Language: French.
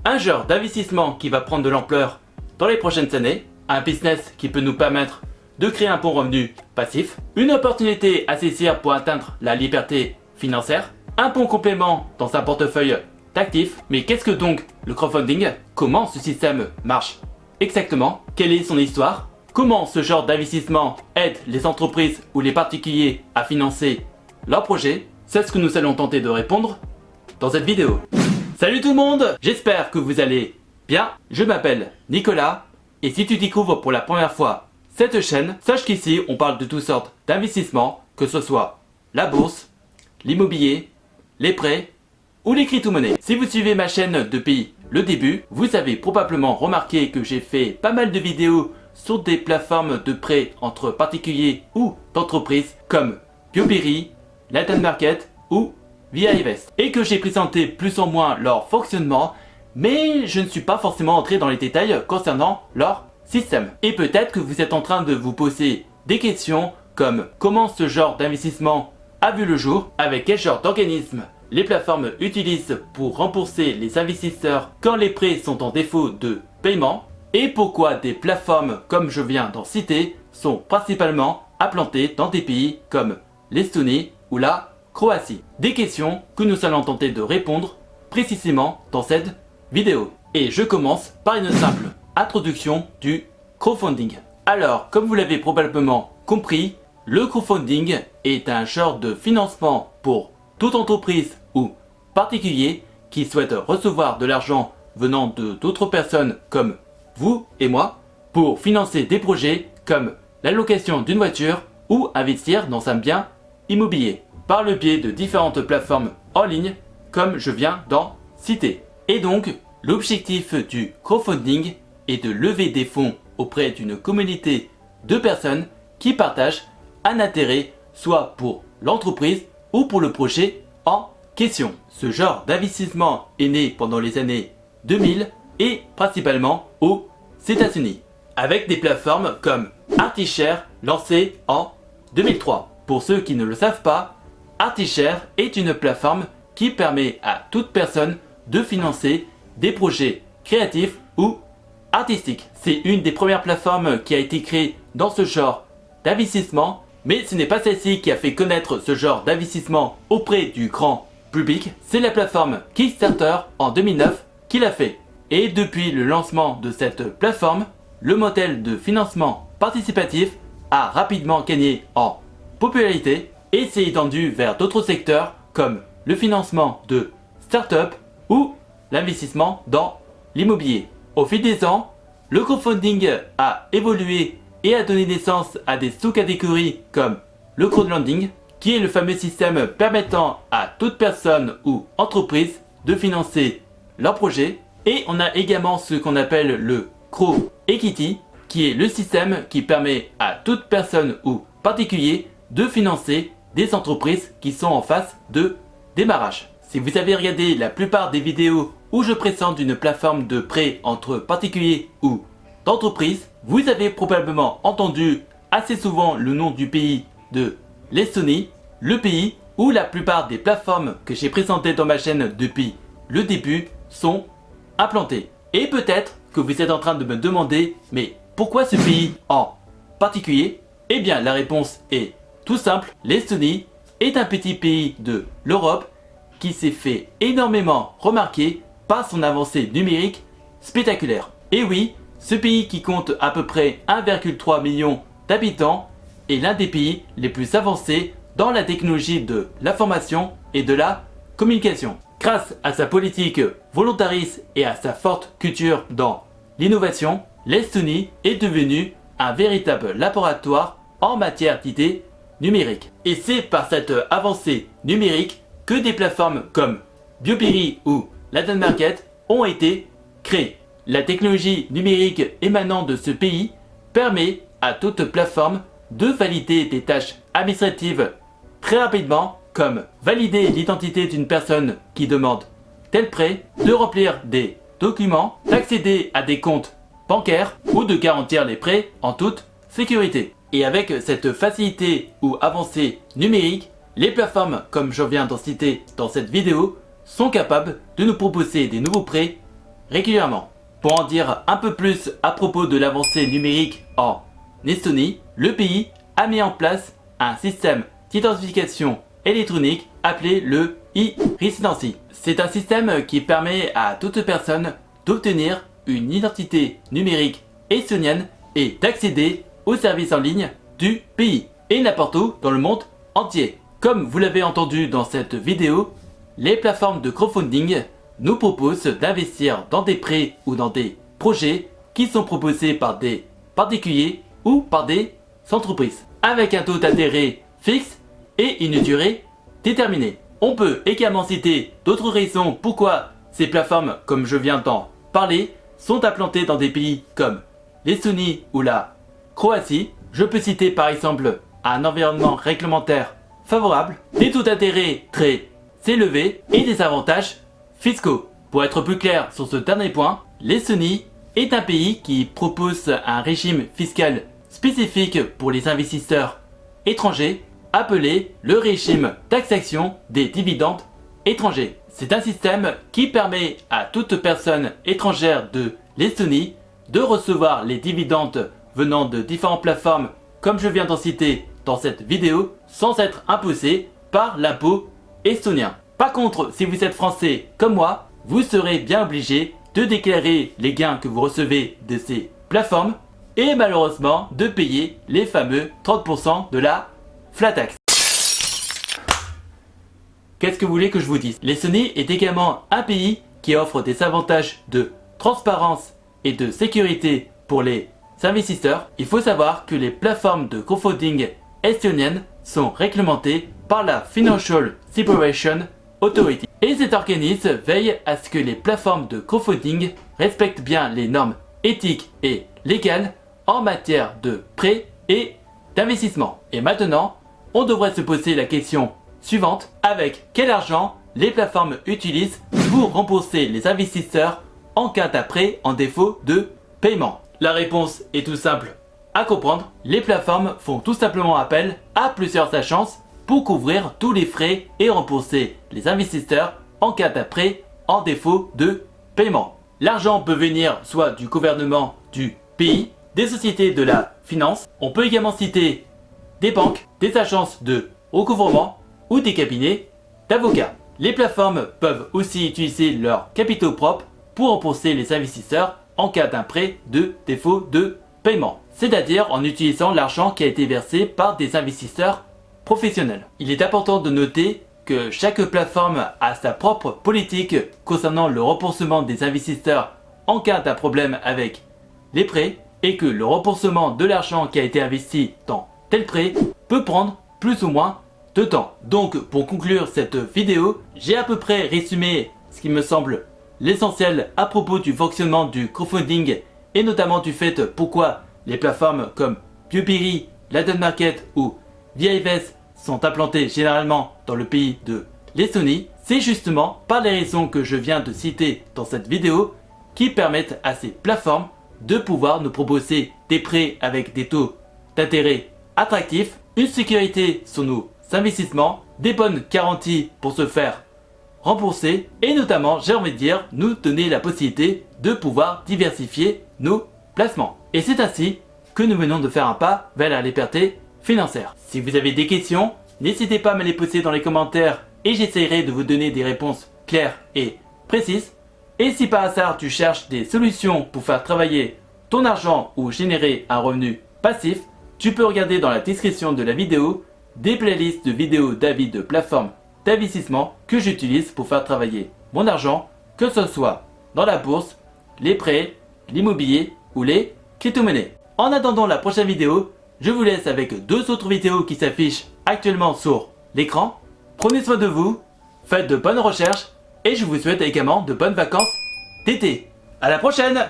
un genre d'investissement qui va prendre de l'ampleur dans les prochaines années, un business qui peut nous permettre de créer un bon revenu passif, une opportunité à saisir pour atteindre la liberté financière, un bon complément dans un portefeuille d'actifs. Mais qu'est-ce que donc le crowdfunding? Comment ce système marche exactement? Quelle est son histoire? Comment ce genre d'investissement aide les entreprises ou les particuliers à financer leurs projets? C'est ce que nous allons tenter de répondre dans cette vidéo. Salut tout le monde, j'espère que vous allez bien. Je m'appelle Nicolas et si tu découvres pour la première fois cette chaîne, sache qu'ici on parle de toutes sortes d'investissements, que ce soit la bourse, l'immobilier, les prêts ou les crypto-monnaies. Si vous suivez ma chaîne depuis le début, vous avez probablement remarqué que j'ai fait pas mal de vidéos sur des plateformes de prêts entre particuliers ou d'entreprises comme BioBerry, Latin Market ou VIVest, et que j'ai présenté plus ou moins leur fonctionnement, mais je ne suis pas forcément entré dans les détails concernant leur système. Et peut-être que vous êtes en train de vous poser des questions comme comment ce genre d'investissement a vu le jour, avec quel genre d'organisme les plateformes utilisent pour rembourser les investisseurs quand les prêts sont en défaut de paiement, et pourquoi des plateformes comme je viens d'en citer sont principalement implantées dans des pays comme l'Estonie ou la Croatie. Des questions que nous allons tenter de répondre précisément dans cette vidéo. Et je commence par une simple introduction du crowdfunding. Alors, comme vous l'avez probablement compris, le crowdfunding est un genre de financement pour toute entreprise ou particulier qui souhaite recevoir de l'argent venant de d'autres personnes comme vous et moi pour financer des projets comme la location d'une voiture ou investir dans un bien immobilier par le biais de différentes plateformes en ligne comme je viens d'en citer. Et donc, l'objectif du crowdfunding est de lever des fonds auprès d'une communauté de personnes qui partagent un intérêt soit pour l'entreprise ou pour le projet en question. Ce genre d'investissement est né pendant les années 2000 et principalement aux États-Unis, avec des plateformes comme Artichare lancée en 2003. Pour ceux qui ne le savent pas, Artichare est une plateforme qui permet à toute personne de financer des projets créatifs ou artistiques. C'est une des premières plateformes qui a été créée dans ce genre d'investissement, mais ce n'est pas celle-ci qui a fait connaître ce genre d'investissement auprès du grand public. C'est la plateforme Kickstarter en 2009 qui l'a fait. Et depuis le lancement de cette plateforme, le modèle de financement participatif a rapidement gagné en popularité et s'est étendu vers d'autres secteurs comme le financement de start-up ou l'investissement dans l'immobilier. Au fil des ans, le crowdfunding a évolué et a donné naissance à des sous-catégories comme le crowdlending, qui est le fameux système permettant à toute personne ou entreprise de financer leur projet. Et on a également ce qu'on appelle le crowd equity, qui est le système qui permet à toute personne ou particulier de financer des entreprises qui sont en phase de démarrage. Si vous avez regardé la plupart des vidéos où je présente une plateforme de prêt entre particuliers ou d'entreprises, vous avez probablement entendu assez souvent le nom du pays de l'Estonie, le pays où la plupart des plateformes que j'ai présentées dans ma chaîne depuis le début sont implantées. Et peut-être que vous êtes en train de me demander, mais pourquoi ce pays en particulier? Eh bien la réponse est tout simple, l'Estonie est un petit pays de l'Europe qui s'est fait énormément remarquer par son avancée numérique spectaculaire. Et oui, ce pays qui compte à peu près 1,3 million d'habitants est l'un des pays les plus avancés dans la technologie de l'information et de la communication. Grâce à sa politique volontariste et à sa forte culture dans l'innovation, l'Estonie est devenue un véritable laboratoire en matière d'idées numériques. Et c'est par cette avancée numérique que des plateformes comme BioBerry ou Latin Market ont été créées. La technologie numérique émanant de ce pays permet à toute plateforme de valider des tâches administratives très rapidement, comme valider l'identité d'une personne qui demande tel prêt, de remplir des documents, d'accéder à des comptes bancaires ou de garantir les prêts en toute sécurité. Et avec cette facilité ou avancée numérique, les plateformes, comme je viens d'en citer dans cette vidéo, sont capables de nous proposer des nouveaux prêts régulièrement. Pour en dire un peu plus à propos de l'avancée numérique en Estonie, le pays a mis en place un système d'identification électronique appelé le e-residency. C'est un système qui permet à toute personne d'obtenir une identité numérique estonienne et d'accéder aux services en ligne du pays et n'importe où dans le monde entier. Comme vous l'avez entendu dans cette vidéo, les plateformes de crowdfunding nous proposent d'investir dans des prêts ou dans des projets qui sont proposés par des particuliers ou par des entreprises, avec un taux d'intérêt fixe et une durée déterminée. On peut également citer d'autres raisons pourquoi ces plateformes, comme je viens d'en parler, sont implantées dans des pays comme l'Estonie ou la Croatie. Je peux citer par exemple un environnement réglementaire favorable, des taux d'intérêt très élevés et des avantages fiscaux. Pour être plus clair sur ce dernier point, l'Estonie est un pays qui propose un régime fiscal spécifique pour les investisseurs étrangers, appelé le régime taxation des dividendes étrangers. C'est un système qui permet à toute personne étrangère de l'Estonie de recevoir les dividendes venant de différentes plateformes, comme je viens d'en citer dans cette vidéo, sans être imposé par l'impôt estonien. Par contre, si vous êtes français comme moi, vous serez bien obligé de déclarer les gains que vous recevez de ces plateformes et malheureusement de payer les fameux 30% de la flat tax. Qu'est-ce que vous voulez que je vous dise? L'Estonie est également un pays qui offre des avantages de transparence et de sécurité pour les investisseurs. Il faut savoir que les plateformes de crowdfunding estoniennes sont réglementées par la Financial Supervision Authority. Et cet organisme veille à ce que les plateformes de crowdfunding respectent bien les normes éthiques et légales en matière de prêts et d'investissement. Et maintenant, on devrait se poser la question suivante: avec quel argent les plateformes utilisent pour rembourser les investisseurs en cas d'un prêt en défaut de paiement? La réponse est tout simple à comprendre. Les plateformes font tout simplement appel à plusieurs agences pour couvrir tous les frais et rembourser les investisseurs en cas d'un prêt en défaut de paiement. L'argent peut venir soit du gouvernement du pays, des sociétés de la finance, on peut également citer des banques, des agences de recouvrement ou des cabinets d'avocats. Les plateformes peuvent aussi utiliser leurs capitaux propres pour rembourser les investisseurs en cas d'un prêt de défaut de paiement, c'est-à-dire en utilisant l'argent qui a été versé par des investisseurs professionnels. Il est important de noter que chaque plateforme a sa propre politique concernant le remboursement des investisseurs en cas d'un problème avec les prêts et que le remboursement de l'argent qui a été investi dans tel prêt peut prendre plus ou moins de temps. Donc pour conclure cette vidéo, j'ai à peu près résumé ce qui me semble l'essentiel à propos du fonctionnement du crowdfunding et notamment du fait pourquoi les plateformes comme Biopiri, Laden Market ou VIVS sont implantées généralement dans le pays de l'Estonie. C'est justement par les raisons que je viens de citer dans cette vidéo qui permettent à ces plateformes de pouvoir nous proposer des prêts avec des taux d'intérêt attractifs, une sécurité sur nos investissements, des bonnes garanties pour se faire rembourser et notamment, j'ai envie de dire, nous donner la possibilité de pouvoir diversifier nos placements. Et c'est ainsi que nous venons de faire un pas vers la liberté financière. Si vous avez des questions, n'hésitez pas à me les poser dans les commentaires et j'essaierai de vous donner des réponses claires et précises. Et si par hasard tu cherches des solutions pour faire travailler ton argent ou générer un revenu passif, tu peux regarder dans la description de la vidéo des playlists de vidéos d'avis de plateformes d'investissement que j'utilise pour faire travailler mon argent, que ce soit dans la bourse, les prêts, l'immobilier ou les crypto-monnaies. En attendant la prochaine vidéo, je vous laisse avec deux autres vidéos qui s'affichent actuellement sur l'écran. Prenez soin de vous, faites de bonnes recherches et je vous souhaite également de bonnes vacances d'été. À la prochaine!